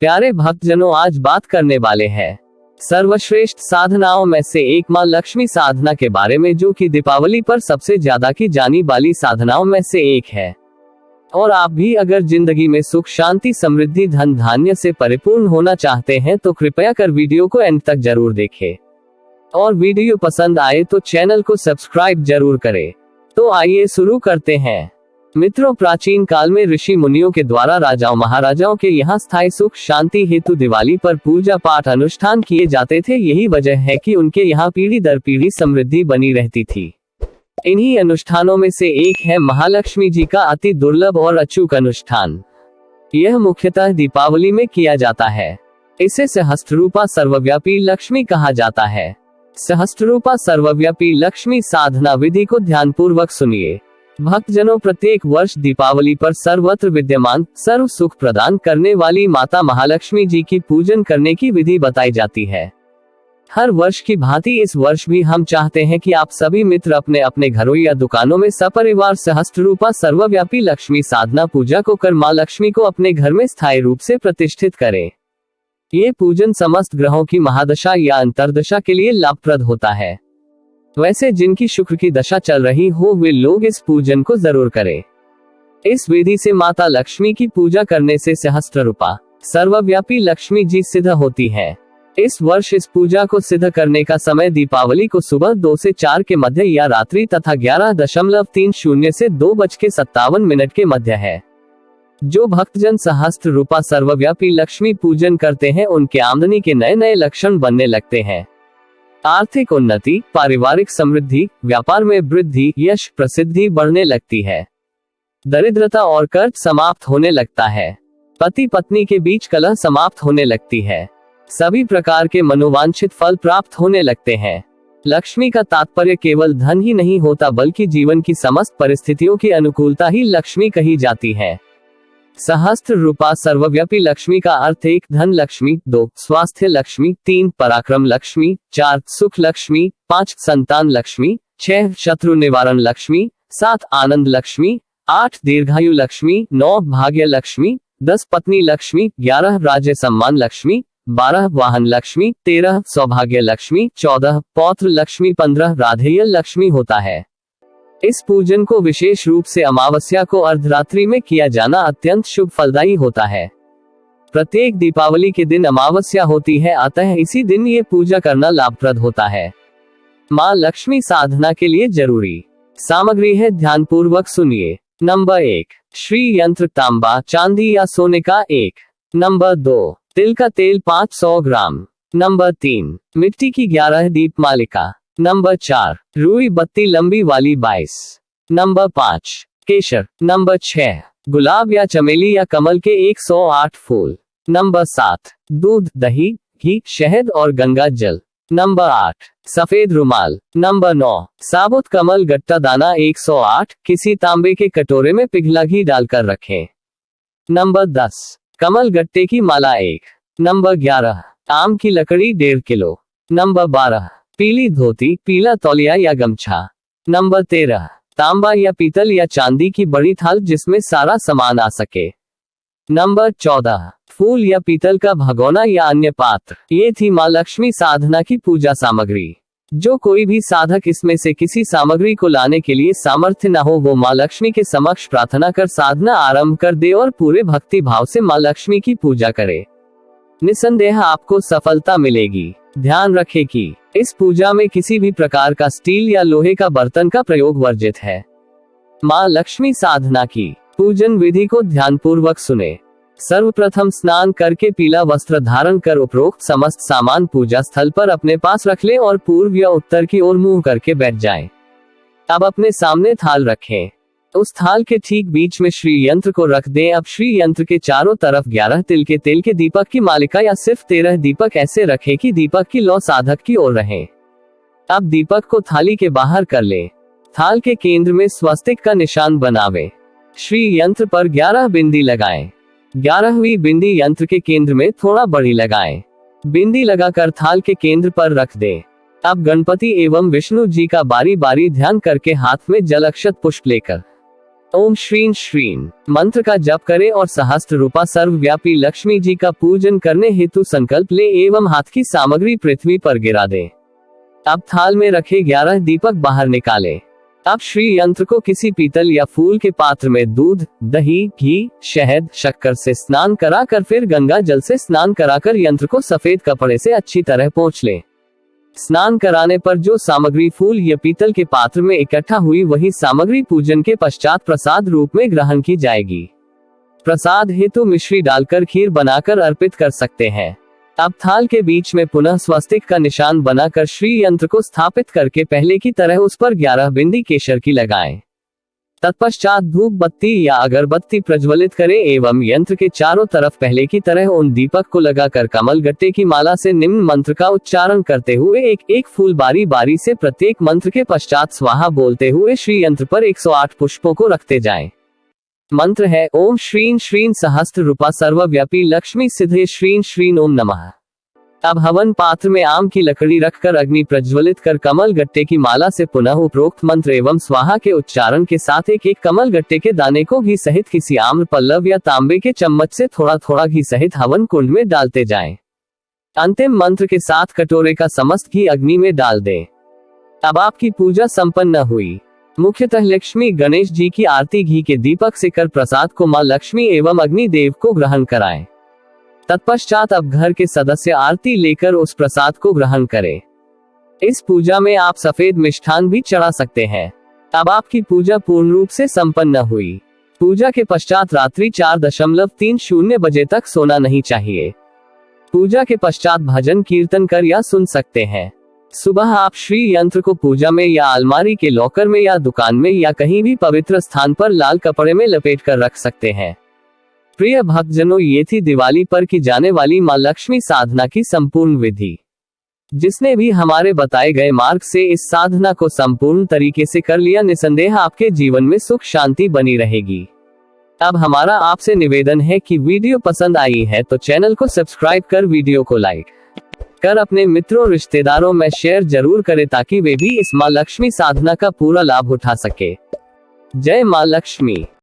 प्यारे भक्तजनों, आज बात करने वाले हैं सर्वश्रेष्ठ साधनाओं में से एक मां लक्ष्मी साधना के बारे में, जो कि दीपावली पर सबसे ज्यादा की जानी वाली साधनाओं में से एक है। और आप भी अगर जिंदगी में सुख, शांति, समृद्धि, धन धान्य से परिपूर्ण होना चाहते हैं तो कृपया कर वीडियो को एंड तक जरूर देखें। और वीडियो पसंद आए तो चैनल को सब्सक्राइब जरूर करें। तो आइए शुरू करते हैं। मित्रों, प्राचीन काल में ऋषि मुनियों के द्वारा राजाओं महाराजाओं के यहाँ स्थायी सुख शांति हेतु दिवाली पर पूजा पाठ अनुष्ठान किए जाते थे। यही वजह है कि उनके यहाँ पीढ़ी दर पीढ़ी समृद्धि बनी रहती थी। इन्हीं अनुष्ठानों में से एक है महालक्ष्मी जी का अति दुर्लभ और अचूक अनुष्ठान। यह मुख्यतः दीपावली में किया जाता है। इसे सहस्त्ररूपा सर्वव्यापी लक्ष्मी कहा जाता है। सहस्त्ररूपा सर्वव्यापी लक्ष्मी साधना विधि को ध्यानपूर्वक सुनिए। भक्तजनों, प्रत्येक वर्ष दीपावली पर सर्वत्र विद्यमान सर्व सुख प्रदान करने वाली माता महालक्ष्मी जी की पूजन करने की विधि बताई जाती है। हर वर्ष की भांति इस वर्ष भी हम चाहते हैं कि आप सभी मित्र अपने अपने घरों या दुकानों में सपरिवार सहस्त्ररूपा सर्वव्यापी लक्ष्मी साधना पूजा को कर मां लक्ष्मी को अपने घर में स्थायी रूप से प्रतिष्ठित करें। ये पूजन समस्त ग्रहों की महादशा या अंतर्दशा के लिए लाभप्रद होता है। वैसे जिनकी शुक्र की दशा चल रही हो वे लोग इस पूजन को जरूर करें। इस विधि से माता लक्ष्मी की पूजा करने से सहस्त्ररूपा सर्वव्यापी लक्ष्मी जी सिद्ध होती है। इस वर्ष इस पूजा को सिद्ध करने का समय दीपावली को सुबह 2 से 4 के मध्य या रात्रि तथा 11:30 से 2:57 के मध्य है। जो भक्तजन सहस्त्र रूपा सर्वव्यापी लक्ष्मी पूजन करते हैं उनके आमदनी के नए नए लक्षण बनने लगते हैं। आर्थिक उन्नति, पारिवारिक समृद्धि, व्यापार में वृद्धि, यश, प्रसिद्धि बढ़ने लगती है। दरिद्रता और कर्ज समाप्त होने लगता है। पति पत्नी के बीच कलह समाप्त होने लगती है। सभी प्रकार के मनोवांछित फल प्राप्त होने लगते हैं। लक्ष्मी का तात्पर्य केवल धन ही नहीं होता बल्कि जीवन की समस्त परिस्थितियों की अनुकूलता ही लक्ष्मी कही जाती है। सहस्त्र रूपा सर्वव्यापी लक्ष्मी का अर्थ 1 धन लक्ष्मी, 2 स्वास्थ्य लक्ष्मी, 3 पराक्रम लक्ष्मी, 4 सुख लक्ष्मी, 5 संतान लक्ष्मी, 6 शत्रु निवारण लक्ष्मी, 7 आनंद लक्ष्मी, 8 दीर्घायु लक्ष्मी, 9 भाग्य लक्ष्मी, 10 पत्नी लक्ष्मी, 11 राज्य सम्मान लक्ष्मी, 12 वाहन लक्ष्मी, 13 सौभाग्य लक्ष्मी, 14 पौत्र लक्ष्मी, 15 राधेय लक्ष्मी होता है। इस पूजन को विशेष रूप से अमावस्या को अर्धरात्रि में किया जाना अत्यंत शुभ फलदायी होता है। प्रत्येक दीपावली के दिन अमावस्या होती है, अतः इसी दिन ये पूजा करना लाभप्रद होता है। मां लक्ष्मी साधना के लिए जरूरी सामग्री है, ध्यानपूर्वक सुनिए। नंबर 1 श्री यंत्र तांबा चांदी या सोने का 1। नंबर 2 तिल का तेल 500 ग्राम। नंबर 3 मिट्टी की 11 दीप मालिका। नंबर 4 रुई बत्ती लंबी वाली 22। नंबर 5 केसर। नंबर 6 गुलाब या चमेली या कमल के 108 फूल। नंबर 7 दूध, दही, घी, शहद और गंगा जल। नंबर 8 सफेद रुमाल। नंबर 9 साबुत कमल गट्टा दाना 108 किसी तांबे के कटोरे में पिघला घी डालकर रखें। नंबर 10 कमल गट्टे की माला 1। नंबर 11 आम की लकड़ी 1.5 किलो। नंबर 12 पीली धोती, पीला तौलिया या गमछा। नंबर 13 तांबा या पीतल या चांदी की बड़ी थाल जिसमें सारा सामान आ सके। नंबर 14 फूल या पीतल का भगोना या अन्य पात्र। ये थी मां लक्ष्मी साधना की पूजा सामग्री। जो कोई भी साधक इसमें से किसी सामग्री को लाने के लिए सामर्थ्य न हो वो मां लक्ष्मी के समक्ष प्रार्थना कर साधना आरंभ कर दे और पूरे भक्ति भाव से मां लक्ष्मी की पूजा करे। निसंदेह आपको सफलता मिलेगी। ध्यान रखें कि इस पूजा में किसी भी प्रकार का स्टील या लोहे का बर्तन का प्रयोग वर्जित है। मां लक्ष्मी साधना की पूजन विधि को ध्यानपूर्वक सुने। सर्वप्रथम स्नान करके पीला वस्त्र धारण कर उपरोक्त समस्त सामान पूजा स्थल पर अपने पास रख लें और पूर्व या उत्तर की ओर मुंह करके बैठ जाएं। अब अपने सामने थाल रखें। उस थाल के ठीक बीच में श्री यंत्र को रख दें। अब श्री यंत्र के चारों तरफ 11 तिल के तेल के दीपक की मालिका या सिर्फ 13 दीपक ऐसे रखें कि दीपक की लौ साधक की ओर रहे। अब दीपक को थाली के बाहर कर लें। थाल के केंद्र में स्वस्तिक का निशान बनावे। श्री यंत्र पर 11 बिंदी लगाएं। 11वीं बिंदी यंत्र के केंद्र में थोड़ा बड़ी लगाएं। बिंदी लगाकर थाल के केंद्र पर रख दें। अब गणपति एवं विष्णु जी का बारी बारी ध्यान करके हाथ में जल अक्षत पुष्प लेकर ओम श्रीं श्रीं मंत्र का जप करें और सहस्त्र रूपा सर्वव्यापी लक्ष्मी जी का पूजन करने हेतु संकल्प ले एवं हाथ की सामग्री पृथ्वी पर गिरा दें। अब थाल में रखे 11 दीपक बाहर निकालें। अब श्री यंत्र को किसी पीतल या फूल के पात्र में दूध, दही, घी, शहद, शक्कर से स्नान कराकर फिर गंगा जल से स्नान कराकर यंत्र को सफेद कपड़े से अच्छी तरह पोंछ लें। स्नान कराने पर जो सामग्री फूल या पीतल के पात्र में इकट्ठा हुई वही सामग्री पूजन के पश्चात प्रसाद रूप में ग्रहण की जाएगी। प्रसाद हेतु मिश्री डालकर खीर बनाकर अर्पित कर सकते हैं। अब थाल के बीच में पुनः स्वस्तिक का निशान बनाकर श्री यंत्र को स्थापित करके पहले की तरह उस पर 11 बिंदी केशर की लगाएं। तत्पश्चात धूप बत्ती या अगरबत्ती प्रज्वलित करें एवं यंत्र के चारों तरफ पहले की तरह उन दीपक को लगाकर कमल गट्टे की माला से निम्न मंत्र का उच्चारण करते हुए एक एक फूल बारी बारी से प्रत्येक मंत्र के पश्चात स्वाहा बोलते हुए श्री यंत्र पर 108 पुष्पों को रखते जाएं। मंत्र है ओम श्रीं श्रीं सहस्त्र रूपा सर्वव्यापी लक्ष्मी सिद्धे श्रीं श्रीं ओम नमः। अब हवन पात्र में आम की लकड़ी रखकर अग्नि प्रज्वलित कर कमल गट्टे की माला से पुनः उपरोक्त मंत्र एवं स्वाहा के उच्चारण के साथ एक एक कमल गट्टे के दाने को घी सहित किसी आम्र पल्लव या तांबे के चम्मच से थोड़ा थोड़ा घी सहित हवन कुंड में डालते जाएं। अंतिम मंत्र के साथ कटोरे का समस्त घी अग्नि में डाल दें। अब आपकी पूजा संपन्न हुई। मुख्यतः लक्ष्मी गणेश जी की आरती घी के दीपक से कर प्रसाद को मां लक्ष्मी एवं अग्नि देव को ग्रहण कराएं। तत्पश्चात अब घर के सदस्य आरती लेकर उस प्रसाद को ग्रहण करें। इस पूजा में आप सफेद मिष्ठान भी चढ़ा सकते हैं। अब आपकी पूजा पूर्ण रूप से संपन्न हुई। पूजा के पश्चात रात्रि 4:30 बजे तक सोना नहीं चाहिए। पूजा के पश्चात भजन कीर्तन कर या सुन सकते हैं। सुबह आप श्री यंत्र को पूजा में या अलमारी के लॉकर में या दुकान में या कहीं भी पवित्र स्थान पर लाल कपड़े में लपेट कर रख सकते हैं। प्रिय भक्तजनों, ये थी दिवाली पर की जाने वाली मां लक्ष्मी साधना की संपूर्ण विधि। जिसने भी हमारे बताए गए मार्ग से इस साधना को संपूर्ण तरीके से कर लिया, निसंदेह आपके जीवन में सुख शांति बनी रहेगी। अब हमारा आपसे निवेदन है कि वीडियो पसंद आई है तो चैनल को सब्सक्राइब कर वीडियो को लाइक कर अपने मित्रों रिश्तेदारों में शेयर जरूर करें ताकि वे भी इस मां लक्ष्मी साधना का पूरा लाभ उठा सके। जय मां लक्ष्मी।